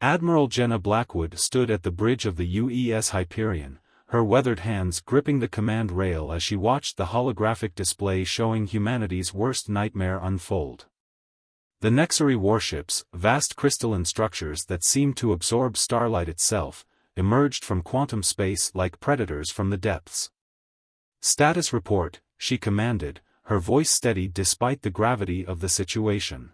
Admiral Jenna Blackwood stood at the bridge of the UES Hyperion, her weathered hands gripping the command rail as she watched the holographic display showing humanity's worst nightmare unfold. The Nexari warships, vast crystalline structures that seemed to absorb starlight itself, emerged from quantum space like predators from the depths. "Status report," she commanded, her voice steady despite the gravity of the situation.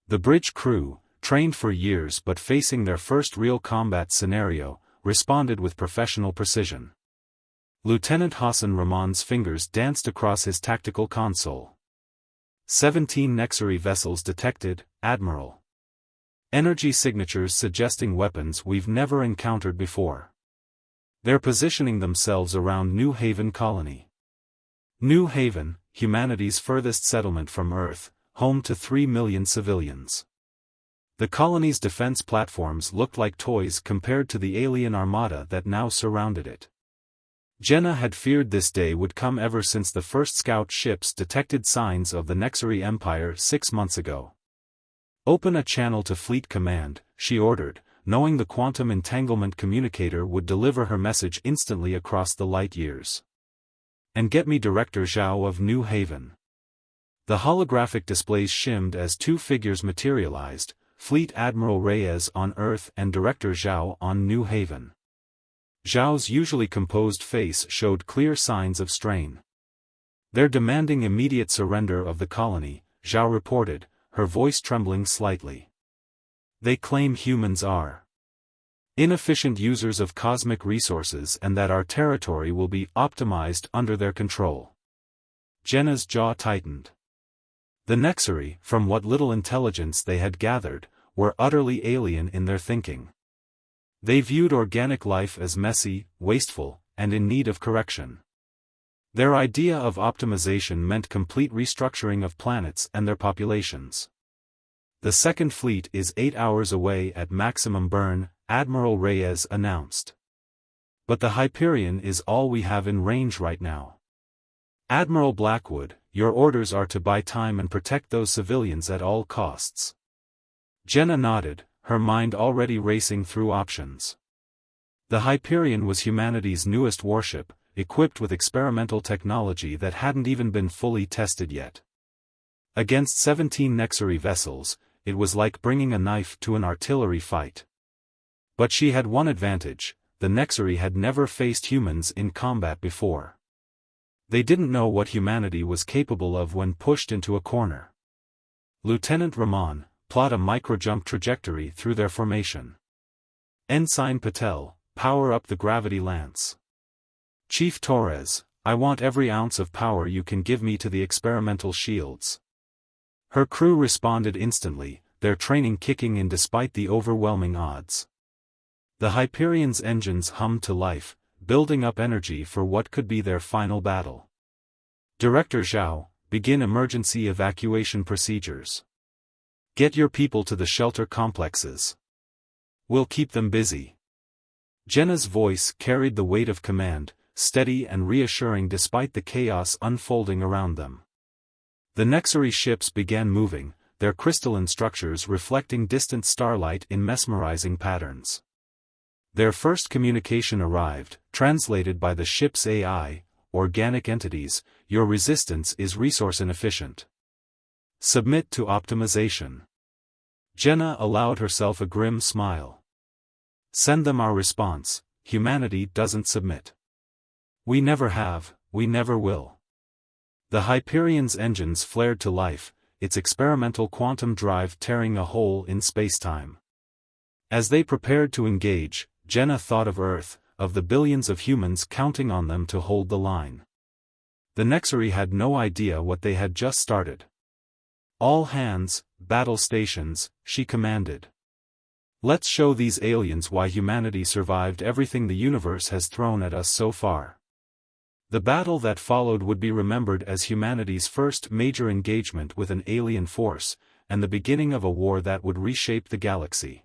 The bridge crew, trained for years but facing their first real combat scenario, responded with professional precision. Lieutenant Hassan Rahman's fingers danced across his tactical console. 17 Nexari vessels detected, Admiral. Energy signatures suggesting weapons we've never encountered before. They're positioning themselves around New Haven colony. New Haven, humanity's furthest settlement from Earth, home to 3 million civilians. The colony's defense platforms looked like toys compared to the alien armada that now surrounded it. Jenna had feared this day would come ever since the first scout ships detected signs of the Nexari Empire 6 months ago. "Open a channel to Fleet Command," she ordered, knowing the quantum entanglement communicator would deliver her message instantly across the light years. "And get me Director Zhao of New Haven." The holographic displays shimmed as two figures materialized, Fleet Admiral Reyes on Earth and Director Zhao on New Haven. Zhao's usually composed face showed clear signs of strain. "They're demanding immediate surrender of the colony," Zhao reported, her voice trembling slightly. "They claim humans are inefficient users of cosmic resources and that our territory will be optimized under their control." Jenna's jaw tightened. The Nexari, from what little intelligence they had gathered, were utterly alien in their thinking. They viewed organic life as messy, wasteful, and in need of correction. Their idea of optimization meant complete restructuring of planets and their populations. "The Second Fleet is 8 hours away at maximum burn," Admiral Reyes announced. "But the Hyperion is all we have in range right now. Admiral Blackwood, your orders are to buy time and protect those civilians at all costs." Jenna nodded, her mind already racing through options. The Hyperion was humanity's newest warship, equipped with experimental technology that hadn't even been fully tested yet. Against 17 Nexari vessels, it was like bringing a knife to an artillery fight. But she had one advantage: the Nexari had never faced humans in combat before. They didn't know what humanity was capable of when pushed into a corner. "Lieutenant Rahman, plot a microjump trajectory through their formation. Ensign Patel, power up the gravity lance. Chief Torres, I want every ounce of power you can give me to the experimental shields." Her crew responded instantly, their training kicking in despite the overwhelming odds. The Hyperion's engines hummed to life, building up energy for what could be their final battle. "Director Zhao, begin emergency evacuation procedures. Get your people to the shelter complexes. We'll keep them busy." Jenna's voice carried the weight of command, steady and reassuring despite the chaos unfolding around them. The Nexari ships began moving, their crystalline structures reflecting distant starlight in mesmerizing patterns. Their first communication arrived, translated by the ship's AI, "Organic entities, your resistance is resource inefficient. Submit to optimization." Jenna allowed herself a grim smile. "Send them our response: humanity doesn't submit. We never have, we never will." The Hyperion's engines flared to life, its experimental quantum drive tearing a hole in spacetime. As they prepared to engage, Jenna thought of Earth, of the billions of humans counting on them to hold the line. The Nexari had no idea what they had just started. "All hands, battle stations," she commanded. "Let's show these aliens why humanity survived everything the universe has thrown at us so far." The battle that followed would be remembered as humanity's first major engagement with an alien force, and the beginning of a war that would reshape the galaxy.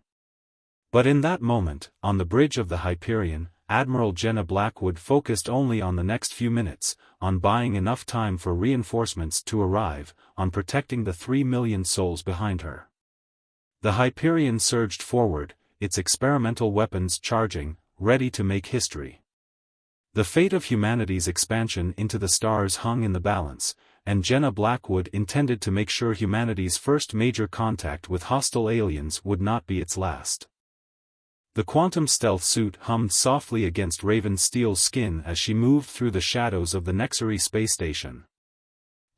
But in that moment, on the bridge of the Hyperion, Admiral Jenna Blackwood focused only on the next few minutes, on buying enough time for reinforcements to arrive, on protecting the 3 million souls behind her. The Hyperion surged forward, its experimental weapons charging, ready to make history. The fate of humanity's expansion into the stars hung in the balance, and Jenna Blackwood intended to make sure humanity's first major contact with hostile aliens would not be its last. The quantum stealth suit hummed softly against Raven's steel skin as she moved through the shadows of the Nexary space station.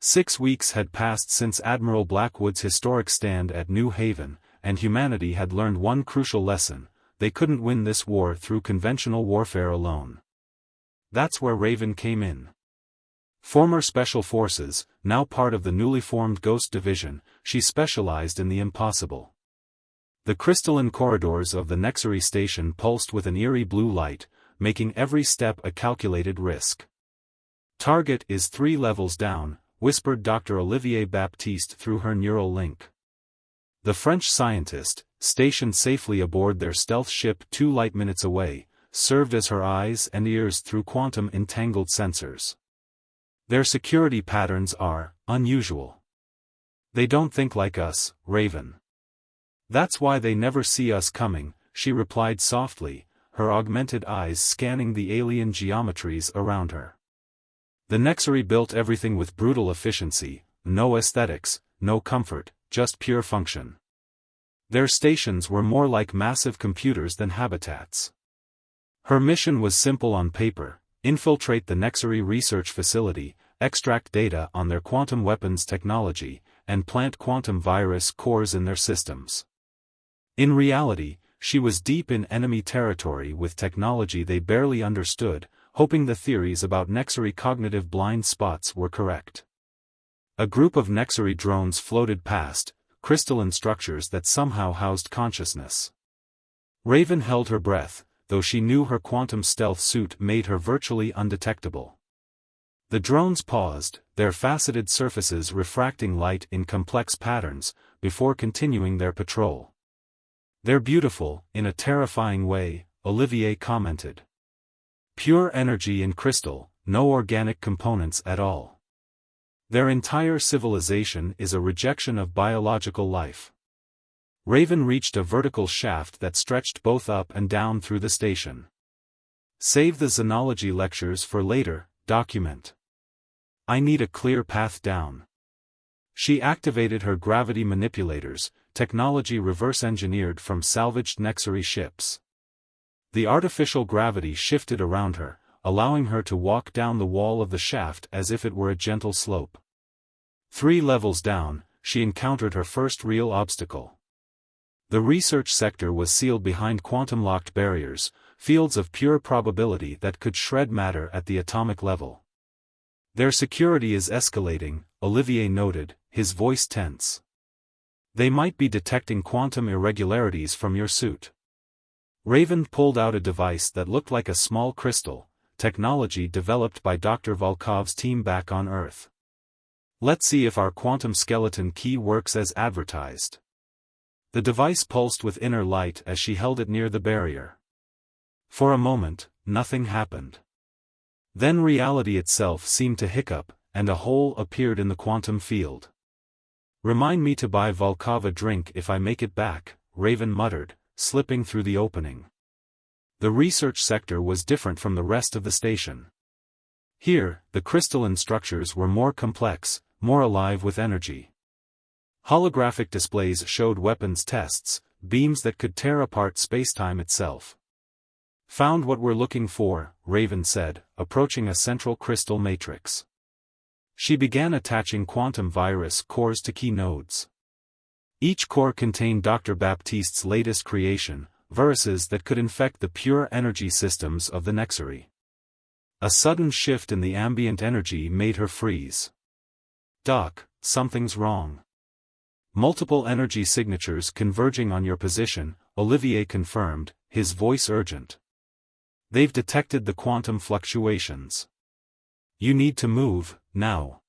6 weeks had passed since Admiral Blackwood's historic stand at New Haven, and humanity had learned one crucial lesson: they couldn't win this war through conventional warfare alone. That's where Raven came in. Former Special Forces, now part of the newly formed Ghost Division, she specialized in the impossible. The crystalline corridors of the Nexary station pulsed with an eerie blue light, making every step a calculated risk. "Target is 3 levels down," whispered Dr. Olivier Baptiste through her neural link. The French scientist, stationed safely aboard their stealth ship 2 light-minutes away, served as her eyes and ears through quantum-entangled sensors. "Their security patterns are unusual. They don't think like us, Raven. That's why they never see us coming," she replied softly, her augmented eyes scanning the alien geometries around her. The Nexary built everything with brutal efficiency, no aesthetics, no comfort, just pure function. Their stations were more like massive computers than habitats. Her mission was simple on paper: infiltrate the Nexary research facility, extract data on their quantum weapons technology, and plant quantum virus cores in their systems. In reality, she was deep in enemy territory with technology they barely understood, hoping the theories about Nexary cognitive blind spots were correct. A group of Nexary drones floated past, crystalline structures that somehow housed consciousness. Raven held her breath, though she knew her quantum stealth suit made her virtually undetectable. The drones paused, their faceted surfaces refracting light in complex patterns, before continuing their patrol. "They're beautiful, in a terrifying way," Olivier commented. "Pure energy in crystal, no organic components at all. Their entire civilization is a rejection of biological life." Raven reached a vertical shaft that stretched both up and down through the station. "Save the xenology lectures for later, document. I need a clear path down." She activated her gravity manipulators, technology reverse-engineered from salvaged Nexary ships. The artificial gravity shifted around her, allowing her to walk down the wall of the shaft as if it were a gentle slope. 3 levels down, she encountered her first real obstacle. The research sector was sealed behind quantum-locked barriers, fields of pure probability that could shred matter at the atomic level. "Their security is escalating," Olivier noted, his voice tense. "They might be detecting quantum irregularities from your suit." Raven pulled out a device that looked like a small crystal, technology developed by Dr. Volkov's team back on Earth. "Let's see if our quantum skeleton key works as advertised." The device pulsed with inner light as she held it near the barrier. For a moment, nothing happened. Then reality itself seemed to hiccup, and a hole appeared in the quantum field. "Remind me to buy Volkov a drink if I make it back," Raven muttered, slipping through the opening. The research sector was different from the rest of the station. Here, the crystalline structures were more complex, more alive with energy. Holographic displays showed weapons tests, beams that could tear apart spacetime itself. "Found what we're looking for," Raven said, approaching a central crystal matrix. She began attaching quantum virus cores to key nodes. Each core contained Dr. Baptiste's latest creation, viruses that could infect the pure energy systems of the Nexary. A sudden shift in the ambient energy made her freeze. "Doc, something's wrong." "Multiple energy signatures converging on your position," Olivier confirmed, his voice urgent. "They've detected the quantum fluctuations. You need to move, now."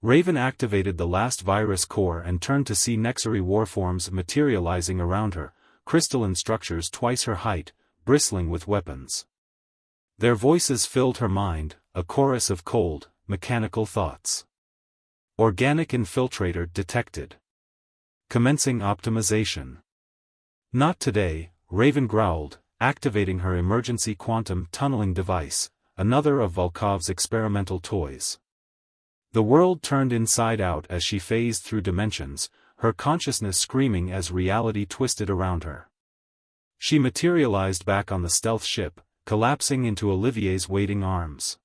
Raven activated the last virus core and turned to see Nexary warforms materializing around her, crystalline structures twice her height, bristling with weapons. Their voices filled her mind, a chorus of cold, mechanical thoughts. "Organic infiltrator detected. Commencing optimization." "Not today," Raven growled, activating her emergency quantum tunneling device, another of Volkov's experimental toys. The world turned inside out as she phased through dimensions, her consciousness screaming as reality twisted around her. She materialized back on the stealth ship, collapsing into Olivier's waiting arms.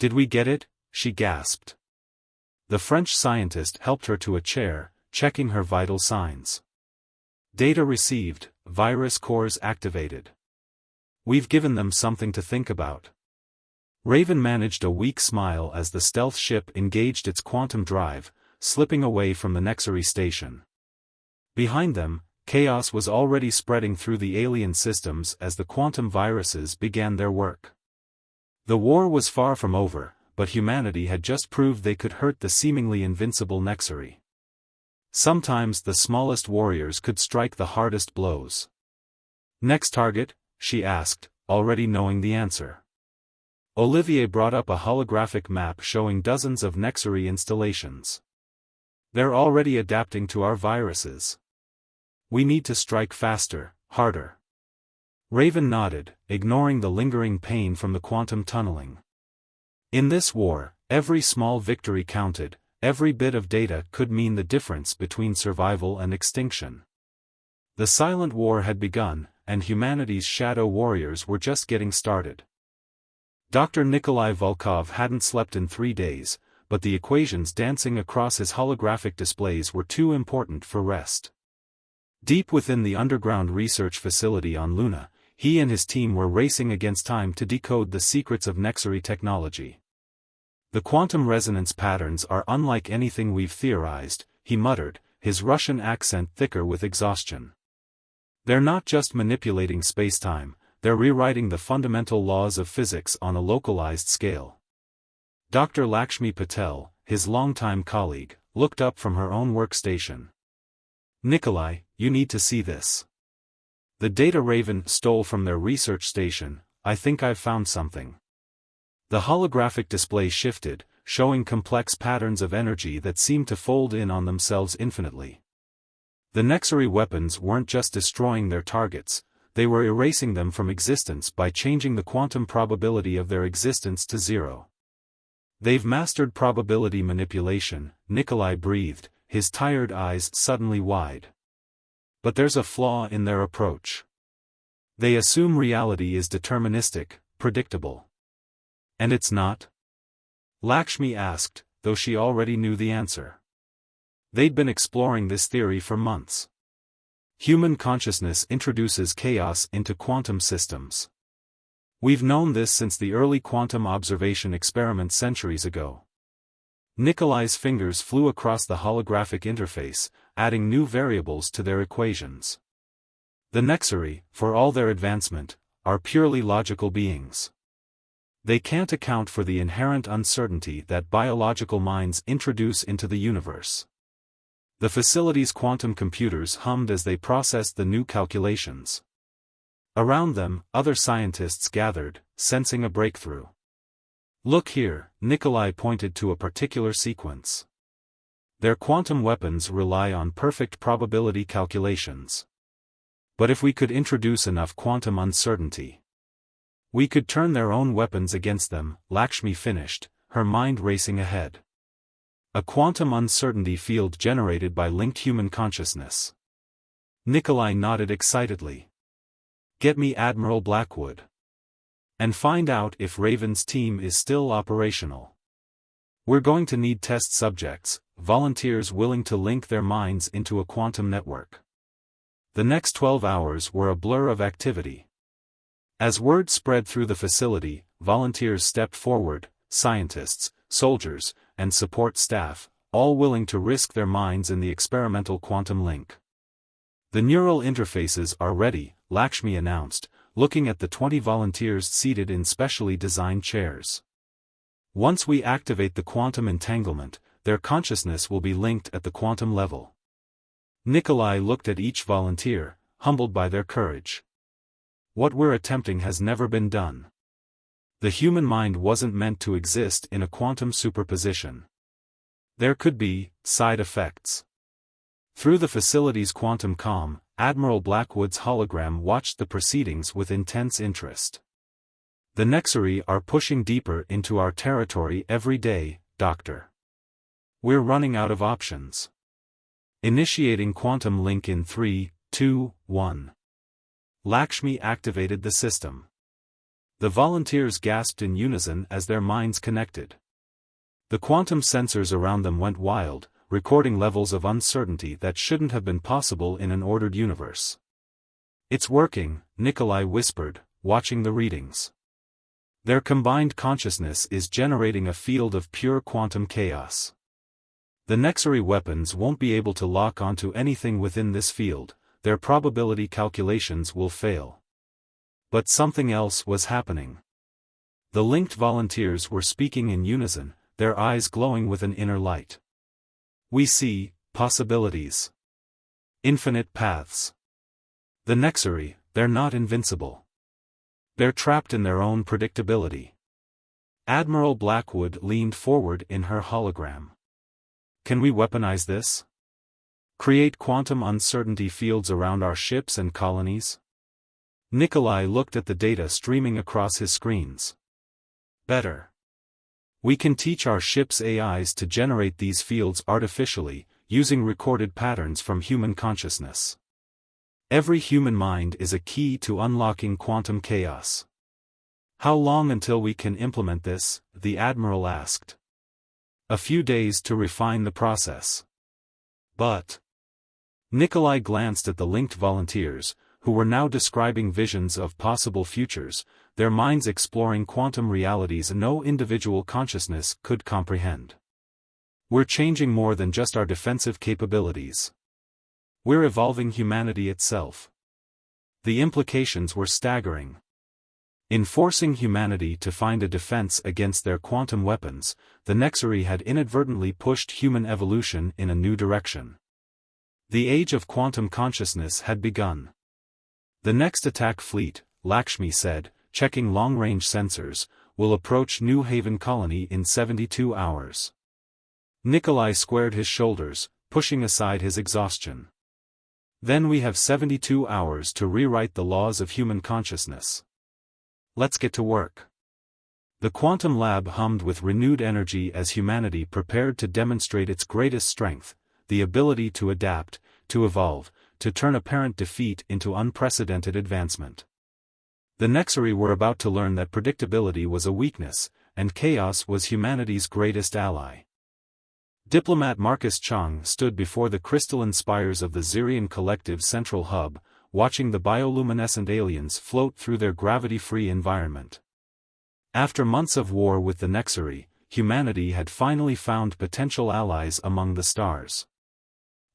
"Did we get it?" she gasped. The French scientist helped her to a chair, checking her vital signs. "Data received, virus cores activated. We've given them something to think about." Raven managed a weak smile as the stealth ship engaged its quantum drive, slipping away from the Nexary station. Behind them, chaos was already spreading through the alien systems as the quantum viruses began their work. The war was far from over, but humanity had just proved they could hurt the seemingly invincible Nexary. Sometimes the smallest warriors could strike the hardest blows. "Next target?" she asked, already knowing the answer. Olivier brought up a holographic map showing dozens of Nexary installations. "They're already adapting to our viruses. We need to strike faster, harder." Raven nodded, ignoring the lingering pain from the quantum tunneling. In this war, every small victory counted, every bit of data could mean the difference between survival and extinction. The silent war had begun, and humanity's shadow warriors were just getting started. Dr. Nikolai Volkov hadn't slept in 3 days, but the equations dancing across his holographic displays were too important for rest. Deep within the underground research facility on Luna, he and his team were racing against time to decode the secrets of Nexary technology. "The quantum resonance patterns are unlike anything we've theorized," he muttered, his Russian accent thicker with exhaustion. "They're not just manipulating spacetime, they're rewriting the fundamental laws of physics on a localized scale." Dr. Lakshmi Patel, his longtime colleague, looked up from her own workstation. "Nikolai, you need to see this. The data Raven stole from their research station. I think I've found something." The holographic display shifted, showing complex patterns of energy that seemed to fold in on themselves infinitely. The Nexary weapons weren't just destroying their targets, they were erasing them from existence by changing the quantum probability of their existence to 0. "They've mastered probability manipulation," Nikolai breathed, his tired eyes suddenly wide. "But there's a flaw in their approach. They assume reality is deterministic, predictable." "And it's not?" Lakshmi asked, though she already knew the answer. They'd been exploring this theory for months. Human consciousness introduces chaos into quantum systems. We've known this since the early quantum observation experiments centuries ago. Nikolai's fingers flew across the holographic interface, adding new variables to their equations. The Nexary, for all their advancement, are purely logical beings. They can't account for the inherent uncertainty that biological minds introduce into the universe. The facility's quantum computers hummed as they processed the new calculations. Around them, other scientists gathered, sensing a breakthrough. "Look here," Nikolai pointed to a particular sequence. "Their quantum weapons rely on perfect probability calculations. But if we could introduce enough quantum uncertainty, we could turn their own weapons against them," Lakshmi finished, her mind racing ahead. "A quantum uncertainty field generated by linked human consciousness." Nikolai nodded excitedly. "Get me Admiral Blackwood. And find out if Raven's team is still operational. We're going to need test subjects, volunteers willing to link their minds into a quantum network." The next 12 hours were a blur of activity. As word spread through the facility, volunteers stepped forward, scientists, soldiers, and support staff, all willing to risk their minds in the experimental quantum link. "The neural interfaces are ready," Lakshmi announced, looking at the 20 volunteers seated in specially designed chairs. "Once we activate the quantum entanglement, their consciousness will be linked at the quantum level." Nikolai looked at each volunteer, humbled by their courage. "What we're attempting has never been done. The human mind wasn't meant to exist in a quantum superposition. There could be side effects." Through the facility's quantum comm, Admiral Blackwood's hologram watched the proceedings with intense interest. "The Nexari are pushing deeper into our territory every day, Doctor. We're running out of options. Initiating quantum link in 3, 2, 1. Lakshmi activated the system. The volunteers gasped in unison as their minds connected. The quantum sensors around them went wild, recording levels of uncertainty that shouldn't have been possible in an ordered universe. "It's working," Nikolai whispered, watching the readings. "Their combined consciousness is generating a field of pure quantum chaos. The Nexari weapons won't be able to lock onto anything within this field, their probability calculations will fail." But something else was happening. The linked volunteers were speaking in unison, their eyes glowing with an inner light. "We see possibilities. Infinite paths. The Nexari, they're not invincible. They're trapped in their own predictability." Admiral Blackwood leaned forward in her hologram. "Can we weaponize this? Create quantum uncertainty fields around our ships and colonies?" Nikolai looked at the data streaming across his screens. "Better. We can teach our ship's AIs to generate these fields artificially, using recorded patterns from human consciousness. Every human mind is a key to unlocking quantum chaos." "How long until we can implement this?" the Admiral asked. "A few days to refine the process." "But..." Nikolai glanced at the linked volunteers, who were now describing visions of possible futures, their minds exploring quantum realities no individual consciousness could comprehend. "We're changing more than just our defensive capabilities. We're evolving humanity itself." The implications were staggering. In forcing humanity to find a defense against their quantum weapons, the Nexari had inadvertently pushed human evolution in a new direction. The age of quantum consciousness had begun. "The next attack fleet," Lakshmi said, checking long-range sensors, "will approach New Haven Colony in 72 hours. Nikolai squared his shoulders, pushing aside his exhaustion. "Then we have 72 hours to rewrite the laws of human consciousness. Let's get to work." The quantum lab hummed with renewed energy as humanity prepared to demonstrate its greatest strength, the ability to adapt, to evolve, to turn apparent defeat into unprecedented advancement. The Nexari were about to learn that predictability was a weakness, and chaos was humanity's greatest ally. Diplomat Marcus Chang stood before the crystalline spires of the Zirian Collective's central hub, watching the bioluminescent aliens float through their gravity-free environment. After months of war with the Nexari, humanity had finally found potential allies among the stars.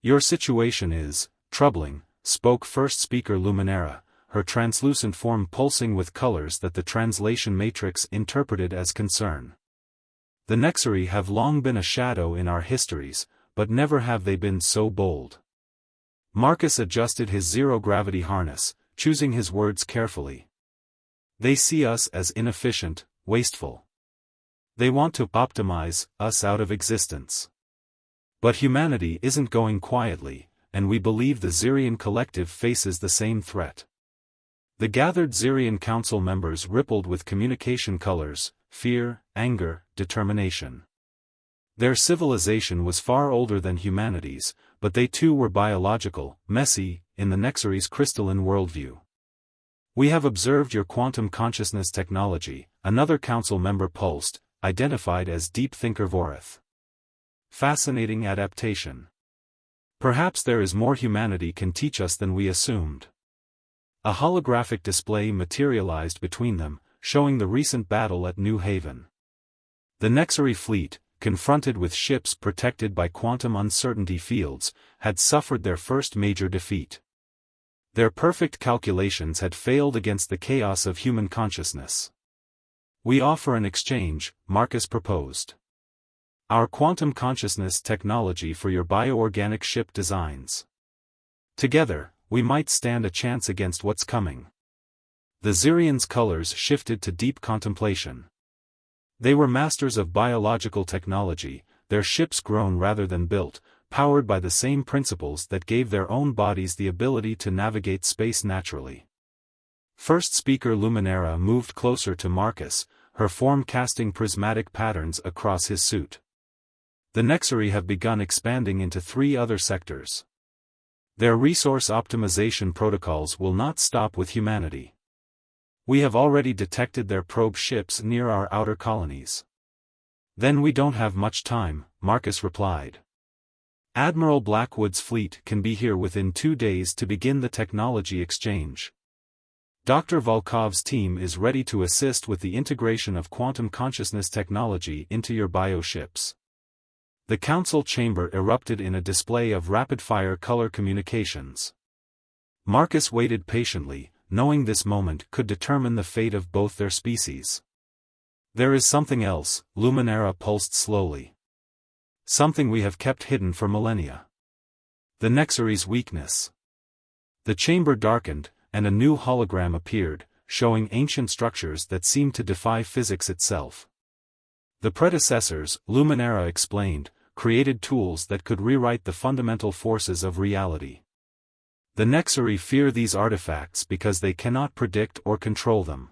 "Your situation is troubling," spoke first speaker Luminera, her translucent form pulsing with colors that the translation matrix interpreted as concern. "The Nexari have long been a shadow in our histories, but never have they been so bold." Marcus adjusted his zero-gravity harness, choosing his words carefully. "They see us as inefficient, wasteful. They want to optimize us out of existence. But humanity isn't going quietly, and we believe the Zirian Collective faces the same threat." The gathered Zirian Council members rippled with communication colors: fear, anger, determination. Their civilization was far older than humanity's, but they too were biological, messy, in the Nexari's crystalline worldview. "We have observed your quantum consciousness technology," another council member pulsed, identified as Deep Thinker Vorith. "Fascinating adaptation. Perhaps there is more humanity can teach us than we assumed." A holographic display materialized between them, showing the recent battle at New Haven. The Nexari fleet, confronted with ships protected by quantum uncertainty fields, had suffered their first major defeat. Their perfect calculations had failed against the chaos of human consciousness. "We offer an exchange," Marcus proposed. "Our quantum consciousness technology for your bioorganic ship designs. Together, we might stand a chance against what's coming." The Zirians' colors shifted to deep contemplation. They were masters of biological technology, their ships grown rather than built, powered by the same principles that gave their own bodies the ability to navigate space naturally. First speaker Luminara moved closer to Marcus, her form casting prismatic patterns across his suit. The Nexari have begun expanding into 3 other sectors. Their resource optimization protocols will not stop with humanity. We have already detected their probe ships near our outer colonies. Then we don't have much time, Marcus replied. Admiral Blackwood's fleet can be here within 2 days to begin the technology exchange. Dr. Volkov's team is ready to assist with the integration of quantum consciousness technology into your bioships. The council chamber erupted in a display of rapid-fire color communications. Marcus waited patiently, knowing this moment could determine the fate of both their species. There is something else, Luminara pulsed slowly. Something we have kept hidden for millennia. The Nexari's weakness. The chamber darkened, and a new hologram appeared, showing ancient structures that seemed to defy physics itself. The predecessors, Luminara explained, created tools that could rewrite the fundamental forces of reality. The Nexari fear these artifacts because they cannot predict or control them.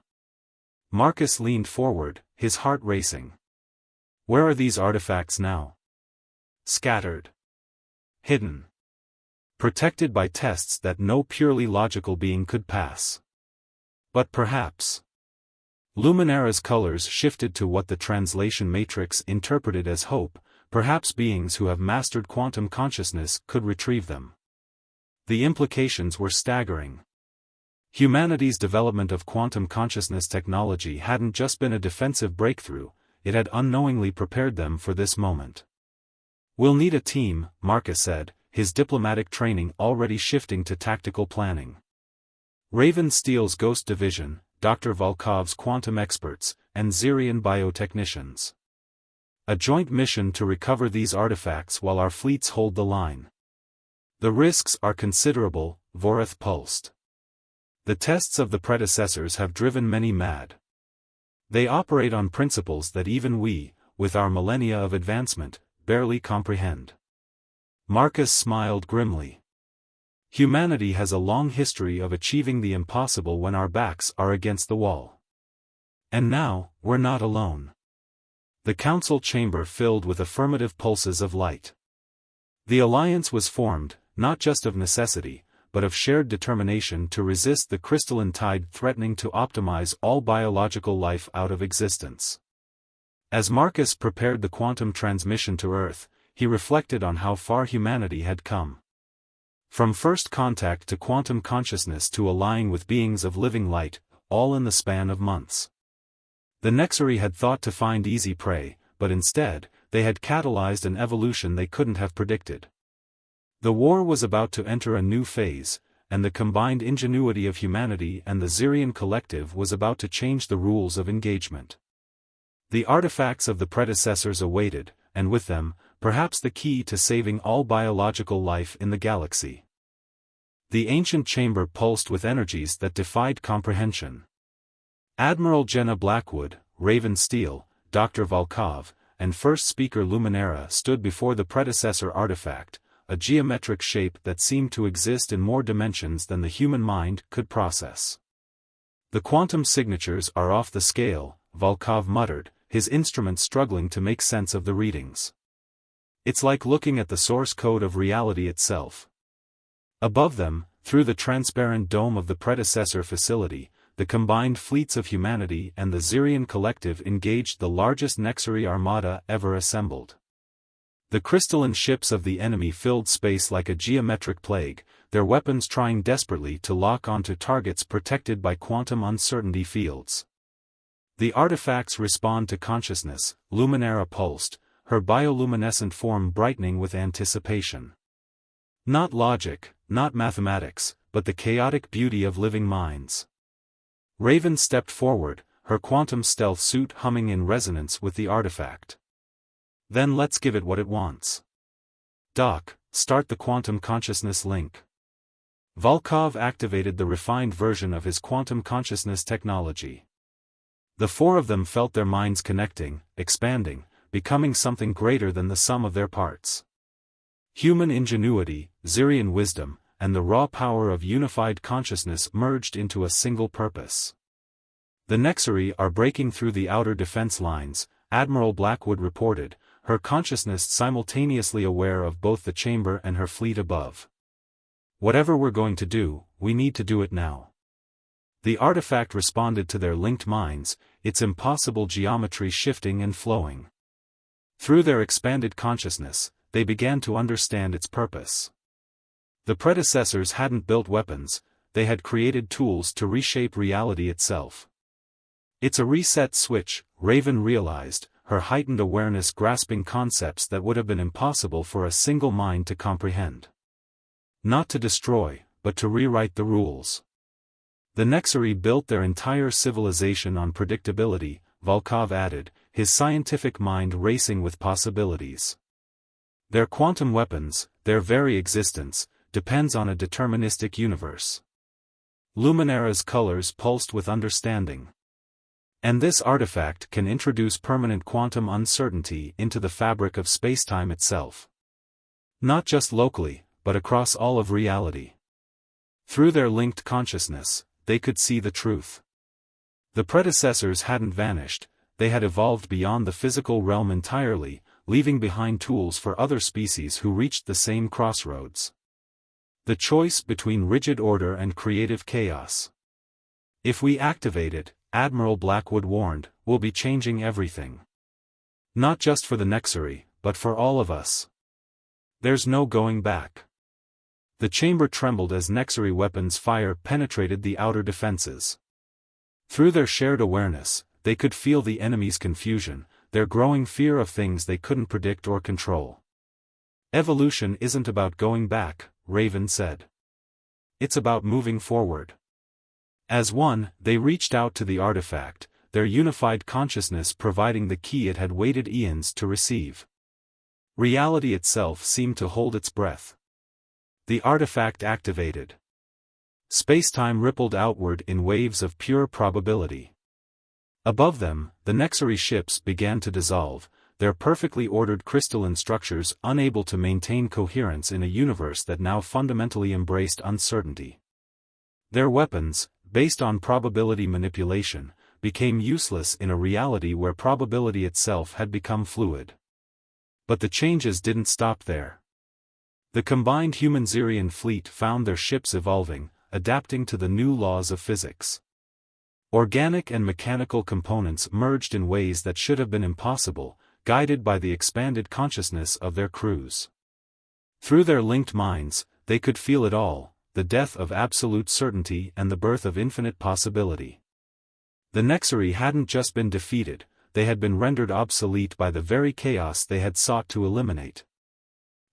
Marcus leaned forward, his heart racing. Where are these artifacts now? Scattered. Hidden. Protected by tests that no purely logical being could pass. But perhaps. Luminara's colors shifted to what the translation matrix interpreted as hope, perhaps beings who have mastered quantum consciousness could retrieve them. The implications were staggering. Humanity's development of quantum consciousness technology hadn't just been a defensive breakthrough, it had unknowingly prepared them for this moment. We'll need a team, Marcus said, his diplomatic training already shifting to tactical planning. Raven Steele's Ghost Division, Dr. Volkov's quantum experts, and Xerian biotechnicians. A joint mission to recover these artifacts while our fleets hold the line. The risks are considerable, Voreth pulsed. The tests of the predecessors have driven many mad. They operate on principles that even we, with our millennia of advancement, barely comprehend. Marcus smiled grimly. Humanity has a long history of achieving the impossible when our backs are against the wall. And now, we're not alone. The council chamber filled with affirmative pulses of light. The alliance was formed, not just of necessity, but of shared determination to resist the crystalline tide threatening to optimize all biological life out of existence. As Marcus prepared the quantum transmission to Earth, he reflected on how far humanity had come. From first contact to quantum consciousness to allying with beings of living light, all in the span of months. The Nexari had thought to find easy prey, but instead, they had catalyzed an evolution they couldn't have predicted. The war was about to enter a new phase, and the combined ingenuity of humanity and the Xerian collective was about to change the rules of engagement. The artifacts of the predecessors awaited, and with them, perhaps the key to saving all biological life in the galaxy. The ancient chamber pulsed with energies that defied comprehension. Admiral Jenna Blackwood, Raven Steele, Dr. Volkov, and first speaker Luminara stood before the predecessor artifact, a geometric shape that seemed to exist in more dimensions than the human mind could process. The quantum signatures are off the scale, Volkov muttered, his instrument struggling to make sense of the readings. It's like looking at the source code of reality itself. Above them, through the transparent dome of the predecessor facility, the combined fleets of humanity and the Xerian collective engaged the largest Nexari armada ever assembled. The crystalline ships of the enemy filled space like a geometric plague, their weapons trying desperately to lock onto targets protected by quantum uncertainty fields. The artifacts respond to consciousness, Luminara pulsed, her bioluminescent form brightening with anticipation. Not logic, not mathematics, but the chaotic beauty of living minds. Raven stepped forward, her quantum stealth suit humming in resonance with the artifact. Then let's give it what it wants. Doc, start the quantum consciousness link. Volkov activated the refined version of his quantum consciousness technology. The 4 of them felt their minds connecting, expanding, becoming something greater than the sum of their parts. Human ingenuity, Xerian wisdom, and the raw power of unified consciousness merged into a single purpose. The Nexari are breaking through the outer defense lines, Admiral Blackwood reported, her consciousness simultaneously aware of both the chamber and her fleet above. Whatever we're going to do, we need to do it now. The artifact responded to their linked minds, its impossible geometry shifting and flowing. Through their expanded consciousness, they began to understand its purpose. The predecessors hadn't built weapons, they had created tools to reshape reality itself. It's a reset switch, Raven realized, her heightened awareness grasping concepts that would have been impossible for a single mind to comprehend. Not to destroy, but to rewrite the rules. The Nexari built their entire civilization on predictability, Volkov added, his scientific mind racing with possibilities. Their quantum weapons, their very existence, depends on a deterministic universe. Luminara's colors pulsed with understanding. And this artifact can introduce permanent quantum uncertainty into the fabric of spacetime itself. Not just locally, but across all of reality. Through their linked consciousness, they could see the truth. The predecessors hadn't vanished, they had evolved beyond the physical realm entirely, leaving behind tools for other species who reached the same crossroads. The choice between rigid order and creative chaos. If we activate it, Admiral Blackwood warned, we'll be changing everything. Not just for the Nexari, but for all of us. There's no going back. The chamber trembled as Nexari weapons fire penetrated the outer defenses. Through their shared awareness, they could feel the enemy's confusion, their growing fear of things they couldn't predict or control. Evolution isn't about going back, Raven said. It's about moving forward. As one, they reached out to the artifact, their unified consciousness providing the key it had waited eons to receive. Reality itself seemed to hold its breath. The artifact activated. Spacetime rippled outward in waves of pure probability. Above them, the Nexari ships began to dissolve, their perfectly ordered crystalline structures unable to maintain coherence in a universe that now fundamentally embraced uncertainty. Their weapons, based on probability manipulation, became useless in a reality where probability itself had become fluid. But the changes didn't stop there. The combined human-Xerian fleet found their ships evolving, adapting to the new laws of physics. Organic and mechanical components merged in ways that should have been impossible, guided by the expanded consciousness of their crews. Through their linked minds, they could feel it all, the death of absolute certainty and the birth of infinite possibility. The Nexari hadn't just been defeated, they had been rendered obsolete by the very chaos they had sought to eliminate.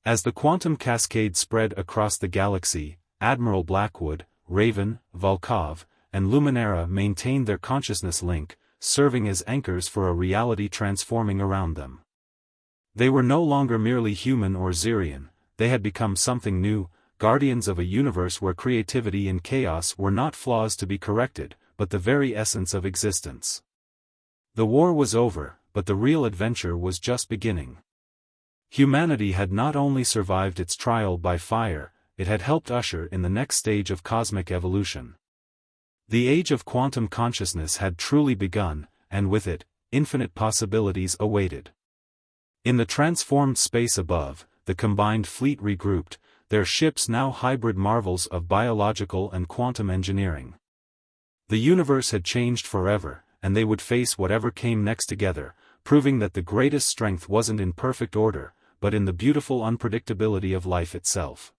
As the quantum cascade spread across the galaxy, Admiral Blackwood, Raven, Volkov, and Luminara maintained their consciousness link, serving as anchors for a reality transforming around them. They were no longer merely human or Xerian, they had become something new, guardians of a universe where creativity and chaos were not flaws to be corrected, but the very essence of existence. The war was over, but the real adventure was just beginning. Humanity had not only survived its trial by fire, it had helped usher in the next stage of cosmic evolution. The age of quantum consciousness had truly begun, and with it, infinite possibilities awaited. In the transformed space above, the combined fleet regrouped, their ships now hybrid marvels of biological and quantum engineering. The universe had changed forever, and they would face whatever came next together, proving that the greatest strength wasn't in perfect order, but in the beautiful unpredictability of life itself.